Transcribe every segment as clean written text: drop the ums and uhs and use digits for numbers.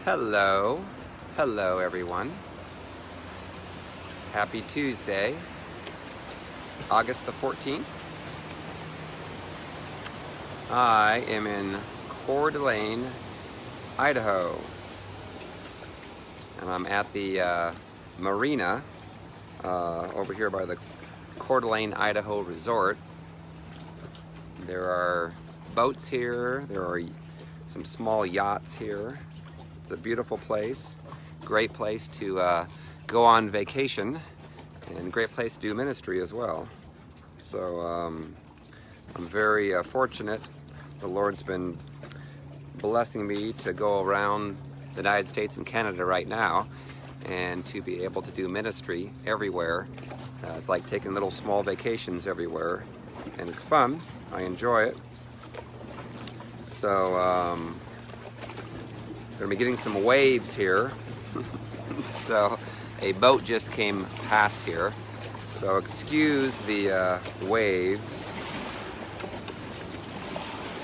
Hello, hello everyone. Happy Tuesday, August the 14th. I am in Coeur dAlene, Idaho, and I'm at the marina over here by the Coeur dAlene, Idaho resort. There are boats here, there are some small yachts here. It's a beautiful place, great place to go on vacation, and great place to do ministry as well. So I'm very fortunate. The Lord's been blessing me to go around the United States and Canada right now and to be able to do ministry everywhere. It's like taking little small vacations everywhere, and it's fun. I enjoy it. So we're going to be getting some waves here. So a boat just came past here. So excuse the waves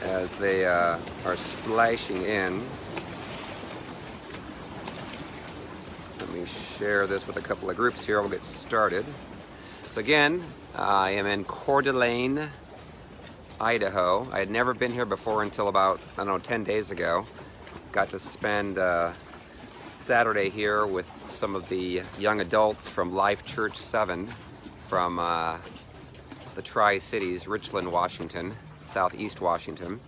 as they are splashing in. Let me share this with a couple of groups here. We'll get started. So again, I am in Coeur dAlene, Idaho. I had never been here before until about, I don't know, 10 days ago. Got to spend Saturday here with some of the young adults from Life Church 7 from the Tri-Cities, Richland, Washington, Southeast Washington,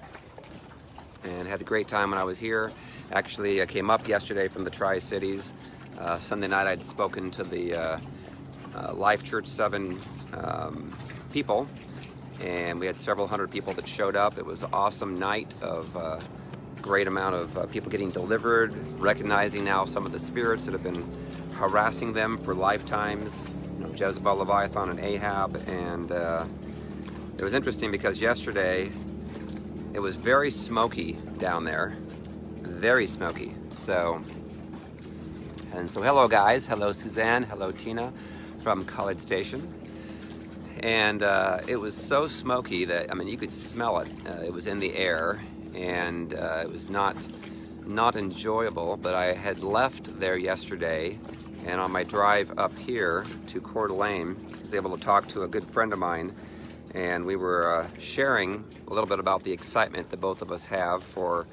and had a great time when I was here. Actually, I came up yesterday from the Tri-Cities. Sunday night I'd spoken to the Life Church 7 people, and we had several hundred people that showed up. It was an awesome night of great amount of people getting delivered, recognizing now some of the spirits that have been harassing them for lifetimes, you know, Jezebel, Leviathan, and Ahab. And it was interesting because yesterday it was very smoky down there, very smoky. So hello guys, hello Suzanne, hello Tina from College Station. And it was so smoky that, I mean, you could smell it. It was in the air, and it was not enjoyable. But I had left there yesterday, and on my drive up here to Coeur dAlene, I was able to talk to a good friend of mine, and we were sharing a little bit about the excitement that both of us have for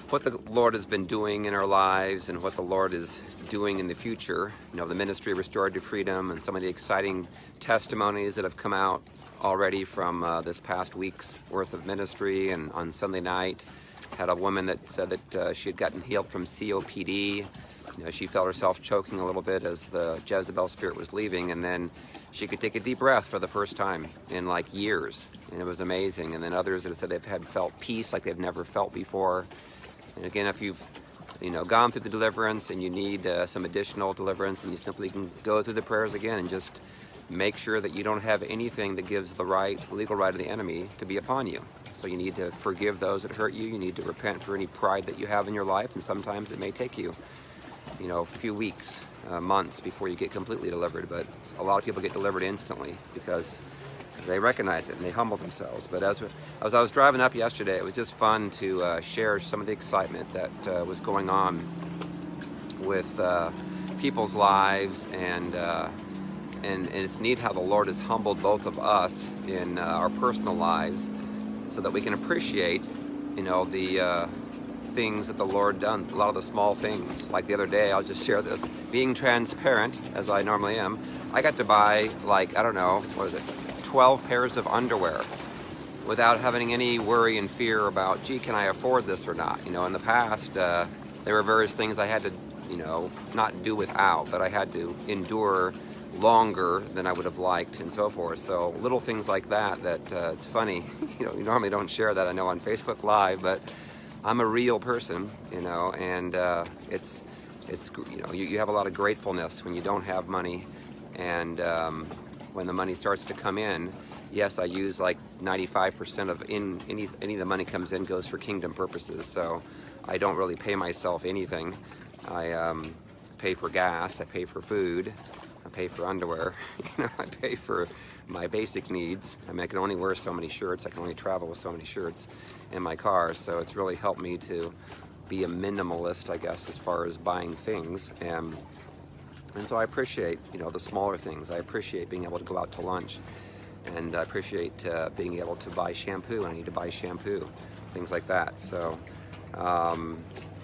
what the Lord has been doing in our lives and what the Lord is doing in the future. You know, the ministry Restored to Freedom and some of the exciting testimonies that have come out already from this past week's worth of ministry. And on Sunday night, had a woman that said that she had gotten healed from COPD. You know, she felt herself choking a little bit as the Jezebel spirit was leaving, and then she could take a deep breath for the first time in like years, and it was amazing. And then others that have said they've felt peace like they've never felt before. And again, if you've gone through the deliverance and you need some additional deliverance, and you simply can go through the prayers again and just make sure that you don't have anything that gives the legal right of the enemy to be upon you. So you need to forgive those that hurt you. You need to repent for any pride that you have in your life, and sometimes it may take you, a few weeks, months before you get completely delivered. But a lot of people get delivered instantly because they recognize it and they humble themselves. But as I was driving up yesterday, it was just fun to share some of the excitement that was going on with people's lives, and it's neat how the Lord has humbled both of us in our personal lives, so that we can appreciate, the things that the Lord done, a lot of the small things. Like the other day, I'll just share this. Being transparent, as I normally am, I got to buy, like, I don't know, 12 pairs of underwear without having any worry and fear about, gee, can I afford this or not? In the past, there were various things I had to, not do without, but I had to endure longer than I would have liked, and so forth. So little things like that it's funny. You normally don't share that, I know, on Facebook Live, but I'm a real person, and it's you have a lot of gratefulness when you don't have money, and when the money starts to come in. Yes, I use like 95% of any of the money comes in goes for kingdom purposes, so I don't really pay myself anything. I pay for gas, I pay for food, I pay for underwear, I pay for my basic needs. I mean, I can only wear so many shirts, I can only travel with so many shirts in my car, so it's really helped me to be a minimalist, I guess, as far as buying things. And so I appreciate, you know, the smaller things. I appreciate being able to go out to lunch, and I appreciate being able to buy shampoo when I need to buy shampoo, things like that. So,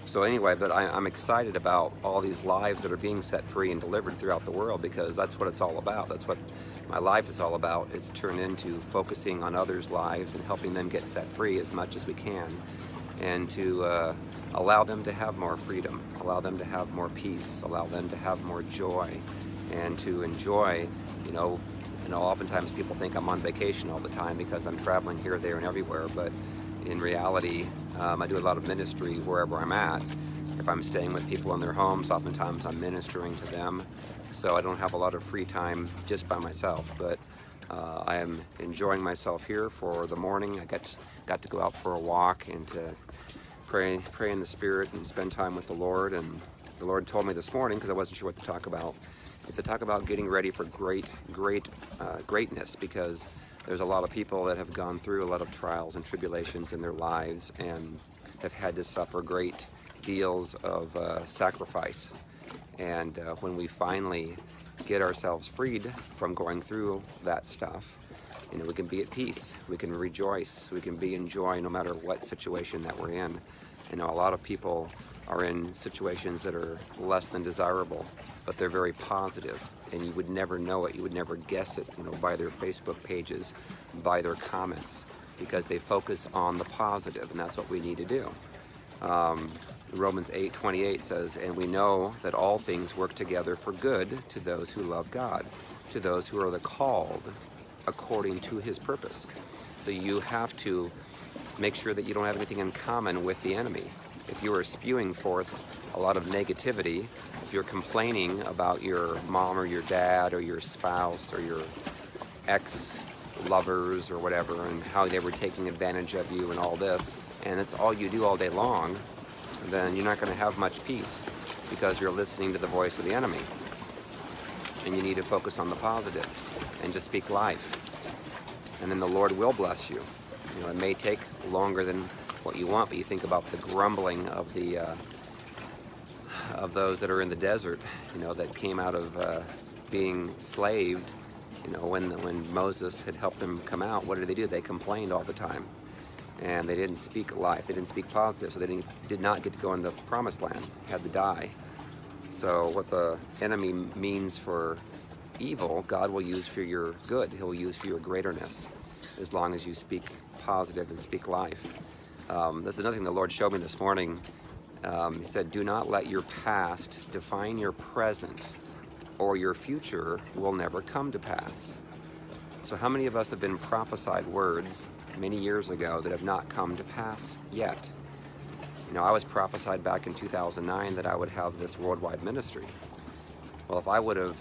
so anyway, but I'm excited about all these lives that are being set free and delivered throughout the world, because that's what it's all about. That's what my life is all about. It's turned into focusing on others' lives and helping them get set free as much as we can, and to allow them to have more freedom, allow them to have more peace, allow them to have more joy, and to enjoy, you know, oftentimes people think I'm on vacation all the time because I'm traveling here, there, and everywhere, but in reality, I do a lot of ministry wherever I'm at. If I'm staying with people in their homes, oftentimes I'm ministering to them, so I don't have a lot of free time just by myself, but I am enjoying myself here for the morning. I got to go out for a walk and to pray in the Spirit and spend time with the Lord. And the Lord told me this morning, because I wasn't sure what to talk about, is to talk about getting ready for greatness, because there's a lot of people that have gone through a lot of trials and tribulations in their lives and have had to suffer great deals of sacrifice. And when we finally get ourselves freed from going through that stuff, you know, we can be at peace, we can rejoice, we can be in joy no matter what situation that we're in. You know, a lot of people are in situations that are less than desirable, but they're very positive, and you would never know it, you would never guess it, you know, by their Facebook pages, by their comments, because they focus on the positive, and that's what we need to do. Romans 8:28 says, and we know that all things work together for good to those who love God, to those who are the called according to his purpose. So you have to make sure that you don't have anything in common with the enemy. If you are spewing forth a lot of negativity, if you're complaining about your mom or your dad or your spouse or your ex-lovers or whatever, and how they were taking advantage of you and all this, and it's all you do all day long, then you're not going to have much peace, because you're listening to the voice of the enemy. And you need to focus on the positive and just speak life. And then the Lord will bless you. You know, it may take longer than what you want, but you think about the grumbling of the of those that are in the desert, you know, that came out of being slaved. You know, when Moses had helped them come out, what did they do? They complained all the time, and they didn't speak life. They didn't speak positive, so they did not get to go in the promised land. Had to die. So what the enemy means for evil, God will use for your good. He'll use for your greaterness, as long as you speak positive and speak life. This is another thing the Lord showed me this morning. He said, do not let your past define your present, or your future will never come to pass. So how many of us have been prophesied words many years ago that have not come to pass yet? You know, I was prophesied back in 2009 that I would have this worldwide ministry. Well, if I would have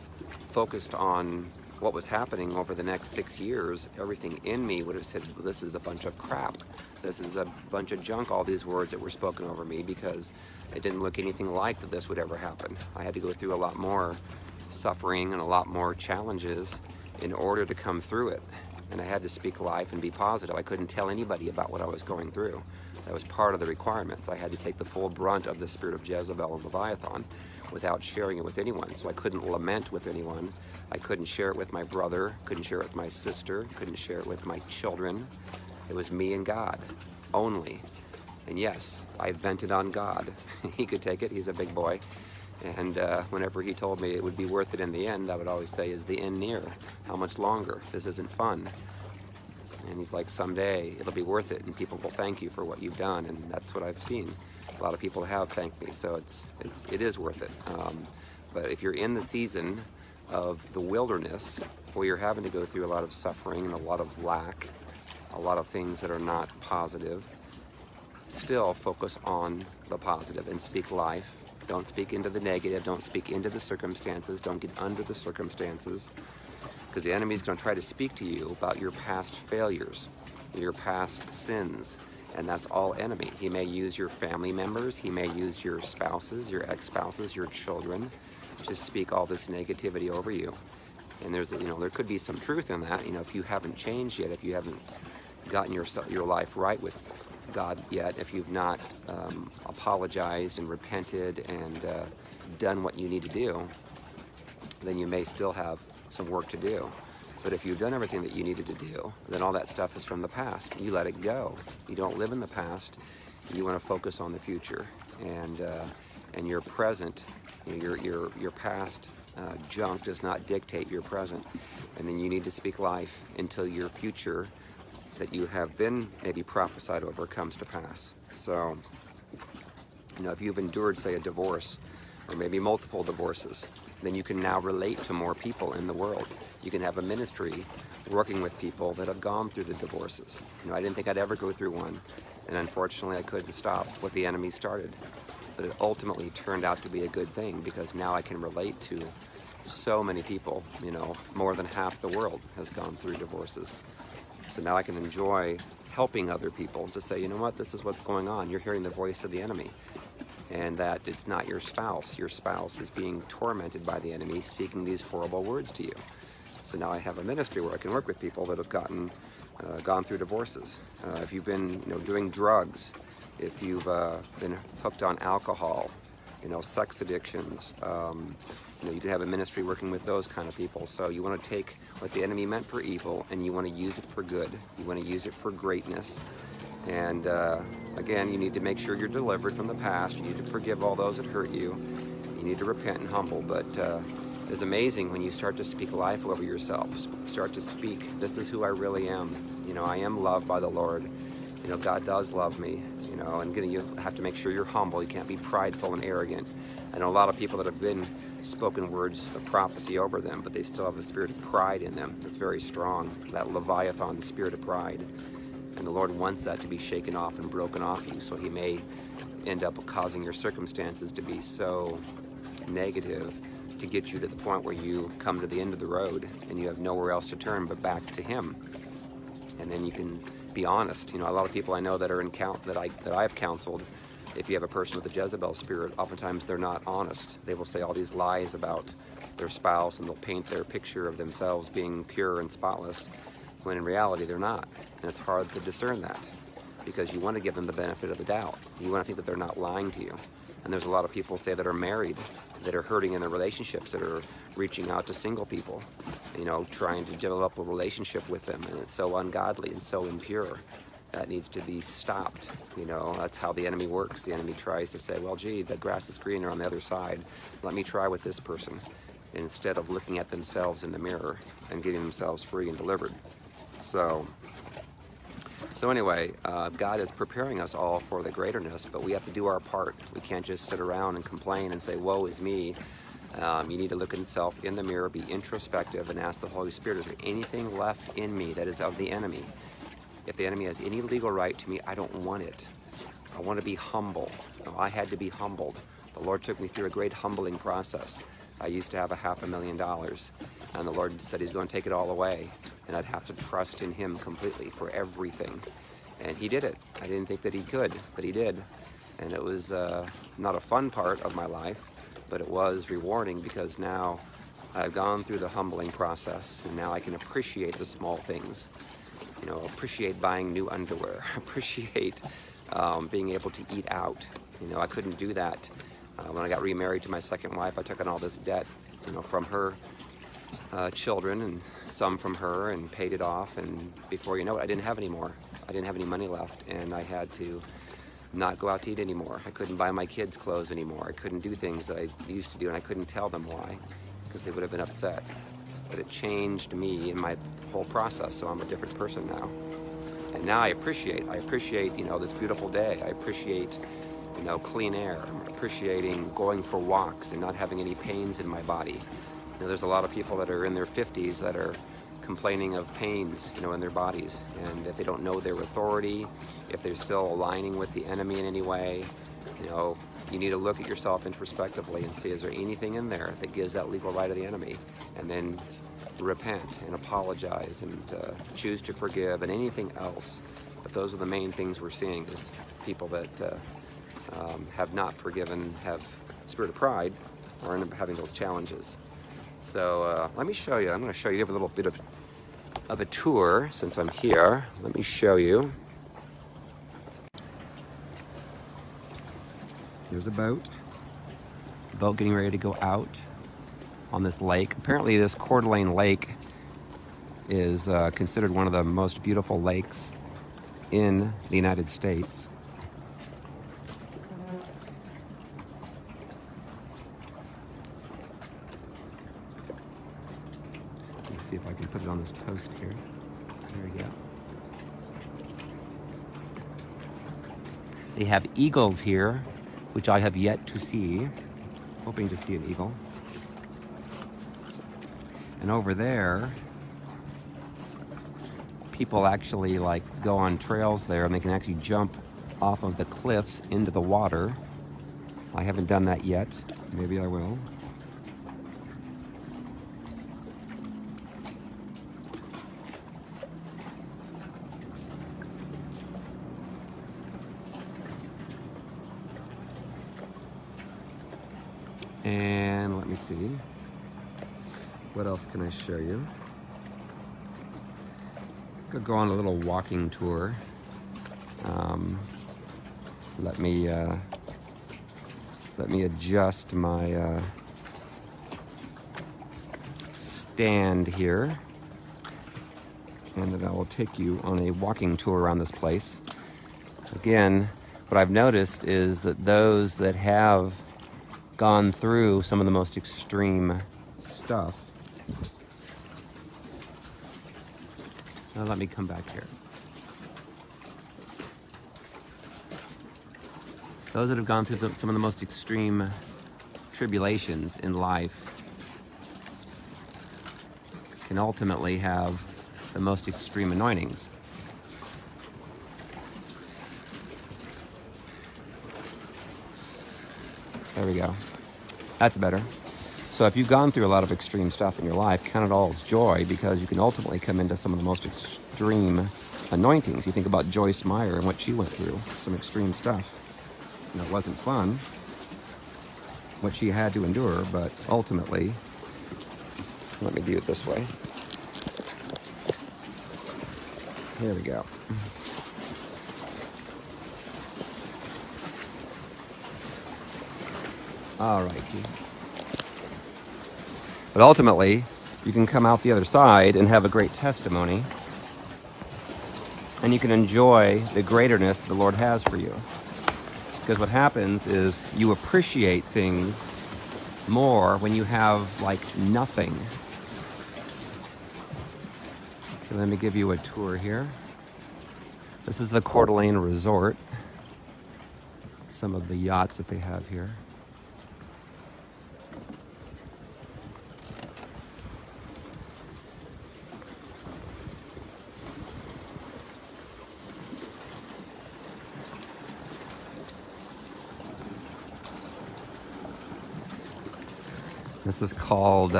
focused on what was happening over the next 6 years, everything in me would have said, this is a bunch of crap. This is a bunch of junk, all these words that were spoken over me, because it didn't look anything like that this would ever happen. I had to go through a lot more suffering and a lot more challenges in order to come through it. And I had to speak life and be positive. I couldn't tell anybody about what I was going through. That was part of the requirements. I had to take the full brunt of the spirit of Jezebel and Leviathan without sharing it with anyone. So I couldn't lament with anyone. I couldn't share it with my brother, couldn't share it with my sister, couldn't share it with my children. It was me and God only. And yes, I vented on God. He could take it, he's a big boy. And whenever he told me it would be worth it in the end, I would always say, is the end near? How much longer? This isn't fun. And he's like, someday it'll be worth it, and people will thank you for what you've done. And that's what I've seen. A lot of people have thanked me, so it is worth it. But if you're in the season of the wilderness, where you're having to go through a lot of suffering and a lot of lack, a lot of things that are not positive, still focus on the positive and speak life. Don't speak into the negative. Don't speak into the circumstances. Don't get under the circumstances, because the enemy is going to try to speak to you about your past failures, your past sins, and that's all enemy. He may use your family members. He may use your spouses, your ex-spouses, your children, to speak all this negativity over you. And there's, you know, there could be some truth in that. You know, if you haven't changed yet, if you haven't gotten your life right with God yet, if you've not apologized and repented and done what you need to do, then you may still have some work to do. But if you've done everything that you needed to do, then all that stuff is from the past. You let it go. You don't live in the past. You want to focus on the future, and your present, your past junk does not dictate your present. And then you need to speak life until your future that you have been maybe prophesied over comes to pass. So, if you've endured, say, a divorce, or maybe multiple divorces, then you can now relate to more people in the world. You can have a ministry working with people that have gone through the divorces. I didn't think I'd ever go through one, and unfortunately I couldn't stop what the enemy started. But it ultimately turned out to be a good thing, because now I can relate to so many people. More than half the world has gone through divorces. So now I can enjoy helping other people to say, you know what, this is what's going on. You're hearing the voice of the enemy. And that it's not your spouse. Your spouse is being tormented by the enemy, speaking these horrible words to you. So now I have a ministry where I can work with people that have gone through divorces. If you've been doing drugs, if you've been hooked on alcohol, sex addictions, you can have a ministry working with those kind of people. So you want to take what the enemy meant for evil and you want to use it for good. You want to use it for greatness. And again, you need to make sure you're delivered from the past. You need to forgive all those that hurt you. You need to repent and humble. But it's amazing when you start to speak life over yourself. Start to speak, this is who I really am. I am loved by the Lord. God does love me. And you have to make sure you're humble. You can't be prideful and arrogant. I know a lot of people that have been spoken words of prophecy over them, but they still have a spirit of pride in them. It's very strong, that Leviathan, the spirit of pride. And the Lord wants that to be shaken off and broken off you, so he may end up causing your circumstances to be so negative to get you to the point where you come to the end of the road and you have nowhere else to turn but back to him. And then you can be honest. A lot of people I know that are that I've counseled, if you have a person with a Jezebel spirit, oftentimes they're not honest. They will say all these lies about their spouse, and they'll paint their picture of themselves being pure and spotless, when in reality they're not. And it's hard to discern that, because you want to give them the benefit of the doubt. You want to think that they're not lying to you. And there's a lot of people, say, that are married, that are hurting in their relationships, that are reaching out to single people, trying to develop a relationship with them, and it's so ungodly and so impure. That needs to be stopped. That's how the enemy works. The enemy tries to say, well, gee, the grass is greener on the other side. Let me try with this person, instead of looking at themselves in the mirror and getting themselves free and delivered. So anyway, God is preparing us all for the greaterness, but we have to do our part. We can't just sit around and complain and say, woe is me. You need to look at yourself in the mirror, be introspective, and ask the Holy Spirit, is there anything left in me that is of the enemy? If the enemy has any legal right to me, I don't want it. I want to be humble. I had to be humbled. The Lord took me through a great humbling process. I used to have $500,000, and the Lord said he's going to take it all away, and I'd have to trust in him completely for everything. And he did it. I didn't think that he could, but he did. And it was not a fun part of my life, but it was rewarding, because now I've gone through the humbling process, and now I can appreciate the small things. Appreciate buying new underwear, appreciate being able to eat out. I couldn't do that. When I got remarried to my second wife, I took on all this debt, from her children and some from her, and paid it off. And before you know it, I didn't have any more. I didn't have any money left, and I had to not go out to eat anymore. I couldn't buy my kids clothes anymore. I couldn't do things that I used to do, and I couldn't tell them why, because they would have been upset. But it changed me in my whole process, so I'm a different person now. And now I appreciate, this beautiful day. I appreciate, clean air. I'm appreciating going for walks and not having any pains in my body. There's a lot of people that are in their 50s that are complaining of pains, in their bodies. And if they don't know their authority, if they're still aligning with the enemy in any way, you need to look at yourself introspectively and see, is there anything in there that gives that legal right of the enemy? And then repent and apologize and choose to forgive, and anything else. But those are the main things we're seeing, is people that have not forgiven, have spirit of pride, or end up having those challenges. So let me show you. I'm going to show you, give a little bit of a tour since I'm here. Let me show you. There's a boat. Boat getting ready to go out on this lake. Apparently this Coeur d'Alene lake is considered one of the most beautiful lakes in the United States. Let me see if I can put it on this post here. There we go. They have eagles here, which I have yet to see. Hoping to see an eagle. And over there, people actually like go on trails there and they can actually jump off of the cliffs into the water. I haven't done that yet. Maybe I will. And let me see. What else can I show you? Could go on a little walking tour. Let me adjust my stand here, and then I will take you on a walking tour around this place. Again, what I've noticed is that those that have gone through some of the most extreme stuff. Now let me come back here. Those that have gone through some of the most extreme tribulations in life can ultimately have the most extreme anointings. There we go. That's better. So if you've gone through a lot of extreme stuff in your life, count it all as joy, because you can ultimately come into some of the most extreme anointings. You think about Joyce Meyer and what she went through, some extreme stuff. And it wasn't fun, what she had to endure, but ultimately, let me do it this way. Here we go. All righty. But ultimately, you can come out the other side and have a great testimony, and you can enjoy the greaterness the Lord has for you. Because what happens is you appreciate things more when you have like nothing. So let me give you a tour here. This is the Coeur d'Alene Resort. Some of the yachts that they have here. This is called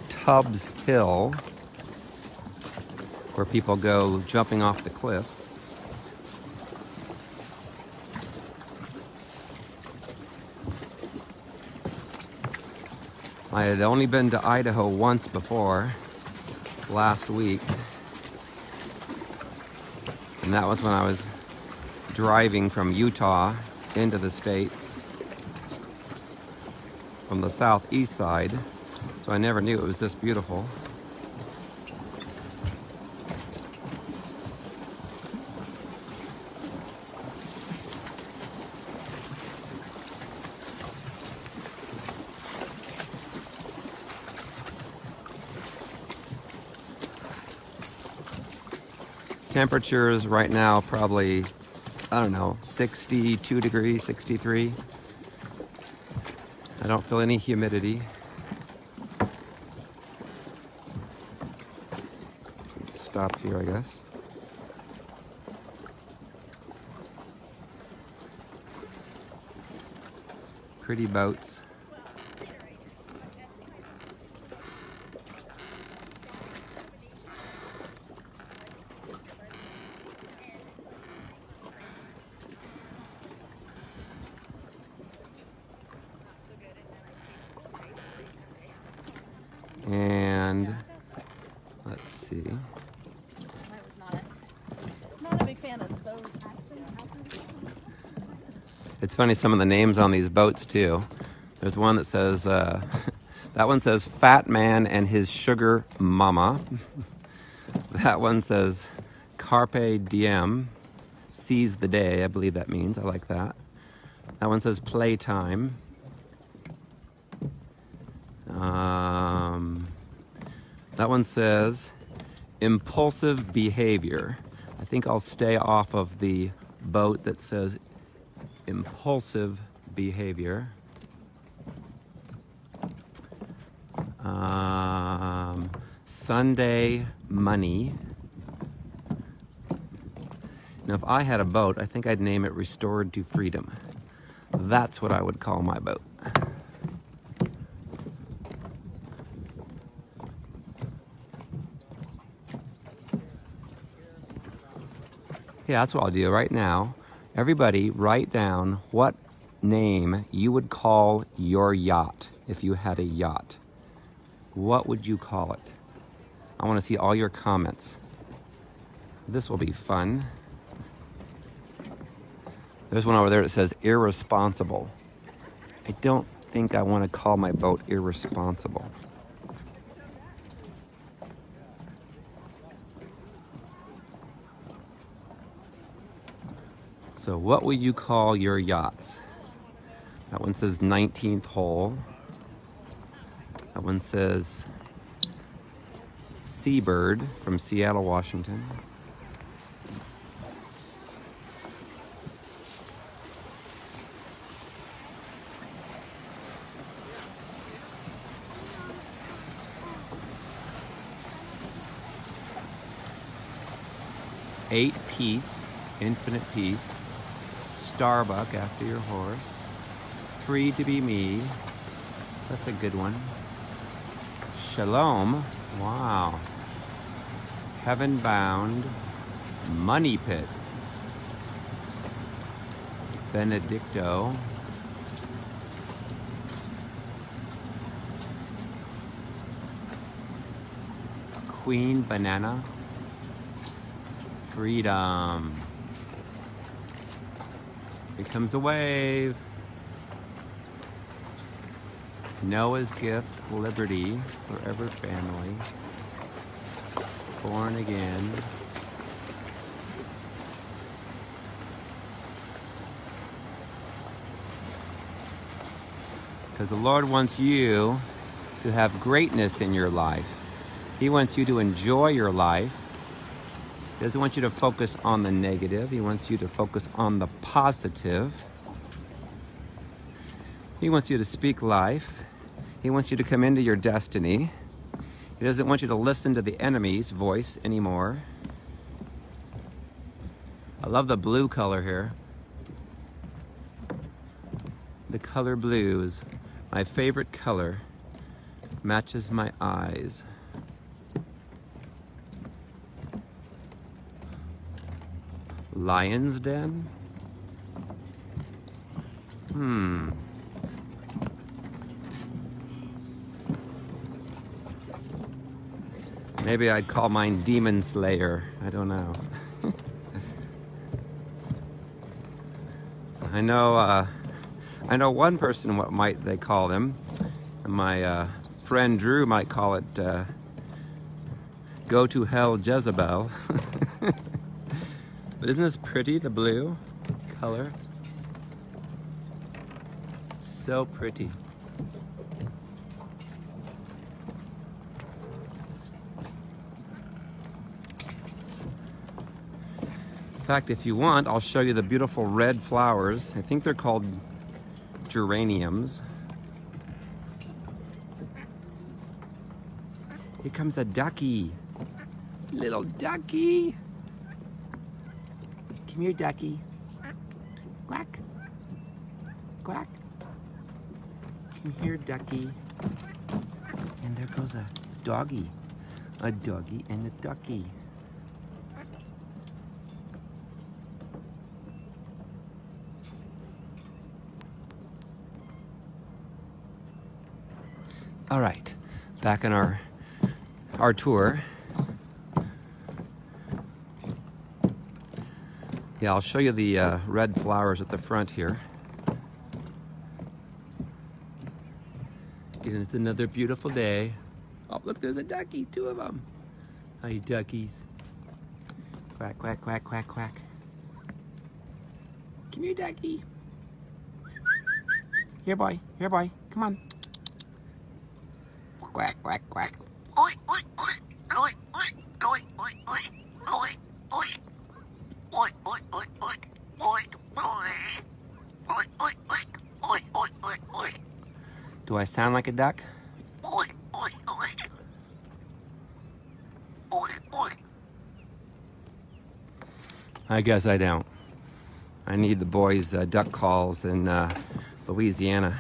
Tubbs Hill, where people go jumping off the cliffs. I had only been to Idaho once before, last week, and that was when I was driving from Utah into the state from the southeast side, so I never knew it was this beautiful. Temperatures right now probably, I don't know, 62 degrees, 63. I don't feel any humidity. Let's stop here, I guess. Pretty boats. And let's see. I was not a big fan of those. It's funny, some of the names on these boats too. There's one that says, that one says Fat Man and His Sugar Mama. That one says Carpe Diem, seize the day, I believe that means. I like that. That one says Playtime. That one says Impulsive Behavior. I think I'll stay off of the boat that says Impulsive Behavior. Sunday Money. Now, if I had a boat, I think I'd name it Restored to Freedom. That's what I would call my boat. Yeah, that's what I'll do right now. Everybody write down what name you would call your yacht if you had a yacht. What would you call it? I want to see all your comments. This will be fun. There's one over there that says Irresponsible. I don't think I want to call my boat Irresponsible. So what would you call your yachts? That one says 19th hole. That one says Seabird from Seattle, Washington. Eight Piece, Infinite Peace. Starbuck after your horse. Free to be me. That's a good one. Shalom. Wow. Heaven Bound. Money Pit. Benedicto. Queen Banana. Freedom. Here comes a wave. Noah's Gift, Liberty, Forever Family, Born Again, because the Lord wants you to have greatness in your life. He wants you to enjoy your life. He doesn't want you to focus on the negative. He wants you to focus on the positive. He wants you to speak life. He wants you to come into your destiny. He doesn't want you to listen to the enemy's voice anymore. I love the blue color here. The color blue is my favorite color. Matches my eyes. Lion's Den? Maybe I'd call mine Demon Slayer. I don't know. I know one person, what might they call them? My friend Drew might call it Go to Hell Jezebel. But isn't this pretty, the blue color? So pretty. In fact, if you want, I'll show you the beautiful red flowers. I think they're called geraniums. Here comes a ducky. Little ducky. Come here, ducky. Quack. Quack. Come here, ducky. And there goes a doggy. A doggy and a ducky. All right, back on our tour. Yeah, I'll show you the red flowers at the front here. And it's another beautiful day. Oh, look, there's a ducky, 2 of them. Hi, duckies. Quack, quack, quack, quack, quack. Come here, ducky. Here, boy. Here, boy. Come on. Quack, quack, quack. Do I sound like a duck? I guess I don't. I need the boys' duck calls in Louisiana.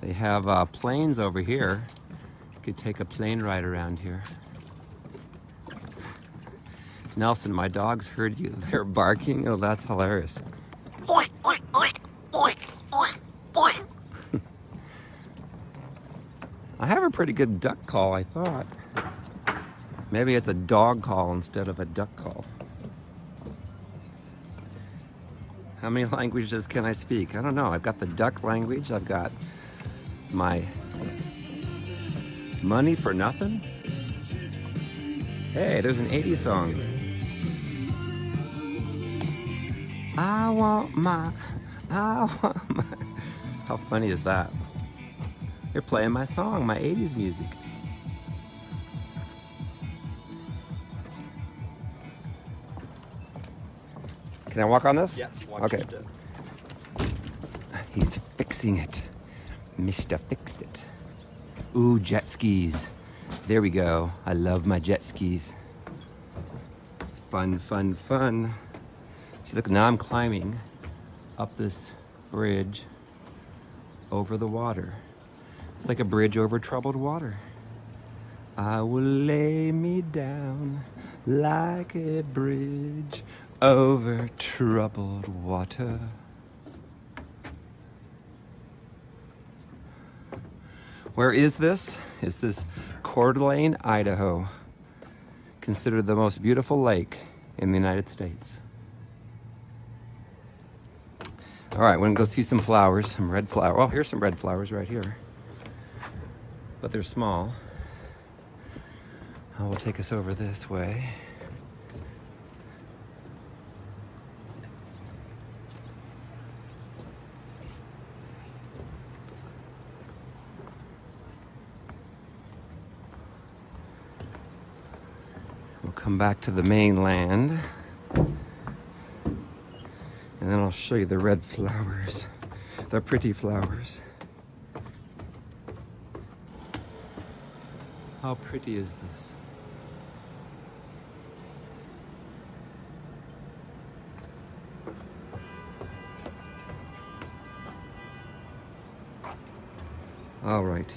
They have planes over here. You could take a plane ride around here. Nelson, my dogs heard you. They're barking. Oh, that's hilarious. I have a pretty good duck call, I thought. Maybe it's a dog call instead of a duck call. How many languages can I speak? I don't know. I've got the duck language. I've got my money for nothing. Hey, there's an 80s song. I want my. How funny is that? They're playing my song, my 80s music. Can I walk on this? Yeah. Okay. He's fixing it. Mr. Fix It. Ooh, jet skis. There we go. I love my jet skis. Fun, fun, fun. See, look, now I'm climbing up this bridge over the water. It's like a bridge over troubled water. I will lay me down like a bridge over troubled water. Where is this? This is Coeur d'Alene, Idaho. Considered the most beautiful lake in the United States. All right, we're gonna go see some flowers, some red flowers. Oh, here's some red flowers right here. But they're small. I will take us over this way. We'll come back to the mainland. And then I'll show you the red flowers. They're pretty flowers. How pretty is this? All righty.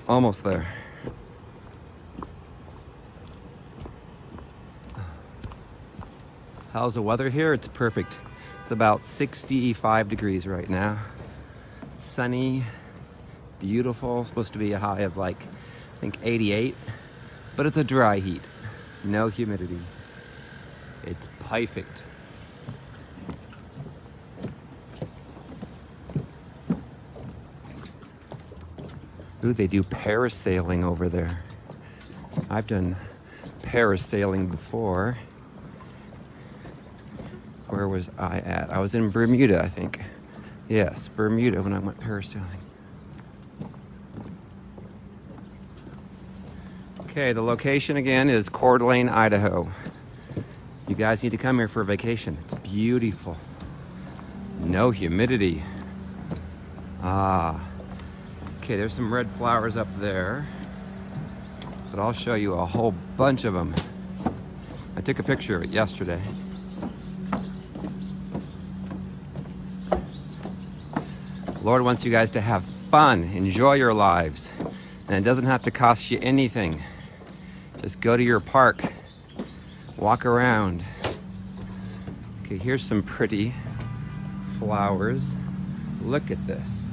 Almost there. How's the weather here? It's perfect. It's about 65 degrees right now. Sunny, beautiful. Supposed to be a high of like, I think 88, but it's a dry heat. No humidity. It's perfect. Ooh, they do parasailing over there. I've done parasailing before. Where was I at? I was in Bermuda, I think. Yes, Bermuda when I went parasailing. Okay, the location again is Coeur d'Alene, Idaho. You guys need to come here for a vacation. It's beautiful. No humidity. Ah. Okay, there's some red flowers up there. But I'll show you a whole bunch of them. I took a picture of it yesterday. The Lord wants you guys to have fun, enjoy your lives, and it doesn't have to cost you anything. Just go to your park, walk around. Okay, here's some pretty flowers. Look at this.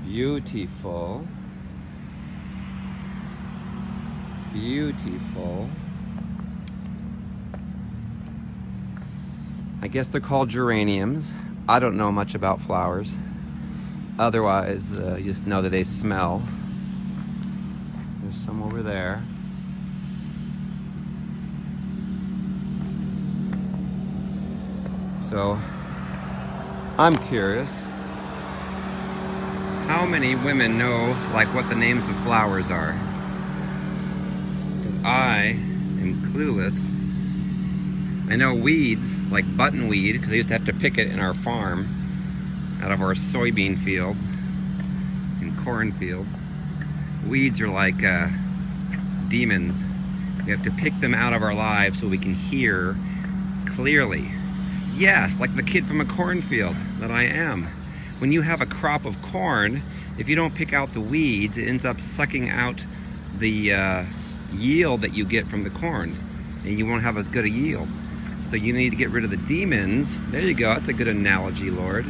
Beautiful. Beautiful. I guess they're called geraniums. I don't know much about flowers. Otherwise, you just know that they smell. There's some over there. So, I'm curious, how many women know like what the names of flowers are? Because I am clueless. I know weeds, like buttonweed, because I used to have to pick it in our farm, out of our soybean field and cornfield. Weeds are like demons. We have to pick them out of our lives so we can hear clearly. Yes, like the kid from a cornfield that I am. When you have a crop of corn, if you don't pick out the weeds, it ends up sucking out the yield that you get from the corn, and you won't have as good a yield. So you need to get rid of the demons. There you go, that's a good analogy, Lord.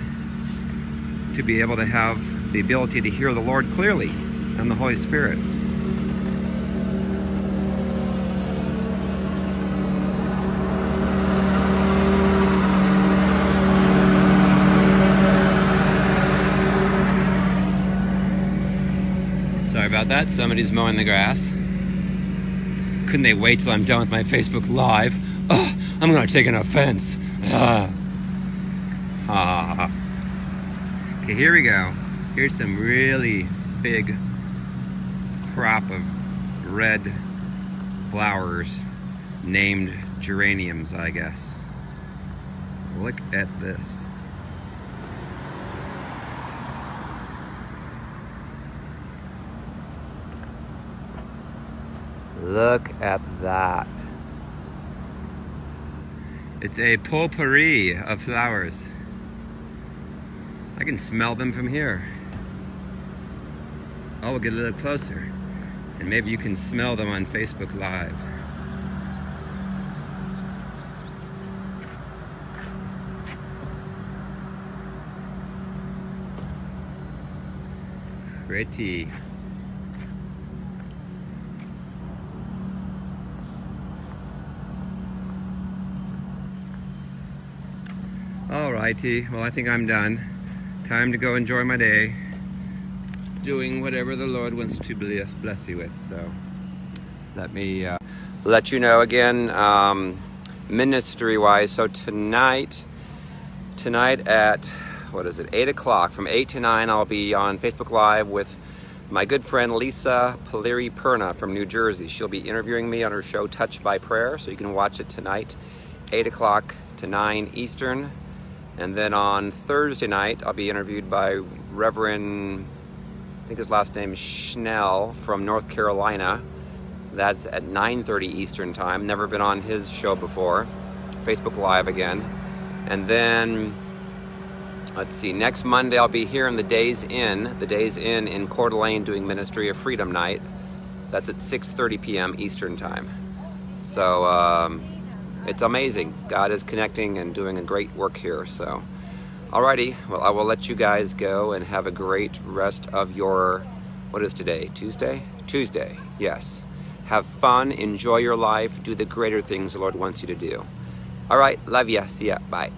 To be able to have the ability to hear the Lord clearly and the Holy Spirit. Sorry about that, somebody's mowing the grass. Couldn't they wait till I'm done with my Facebook Live? Oh, I'm gonna take an offense. Okay, here we go. Here's some really big crop of red flowers named geraniums, I guess. Look at this. Look at that. It's a potpourri of flowers. I can smell them from here. Oh, we'll get a little closer. And maybe you can smell them on Facebook Live. Pretty. Alrighty, well I think I'm done. Time to go enjoy my day, doing whatever the Lord wants to bless me with. So let me let you know again, ministry-wise. So tonight at, what is it, 8 o'clock, from 8 to 9, I'll be on Facebook Live with my good friend Lisa Paliri-Perna from New Jersey. She'll be interviewing me on her show Touched by Prayer, so you can watch it tonight, 8 o'clock to 9 Eastern. And then on Thursday night, I'll be interviewed by Reverend, I think his last name is Schnell from North Carolina. That's at 9:30 Eastern time. Never been on his show before. Facebook Live again. And then, let's see, next Monday I'll be here in the Days Inn in Coeur d'Alene, doing Ministry of Freedom night. That's at 6:30 p.m. Eastern time. So, it's amazing. God is connecting and doing a great work here. So, alrighty. Well, I will let you guys go and have a great rest of your, what is today? Tuesday? Tuesday, yes. Have fun, enjoy your life, do the greater things the Lord wants you to do. Alright, love ya. See ya. Bye.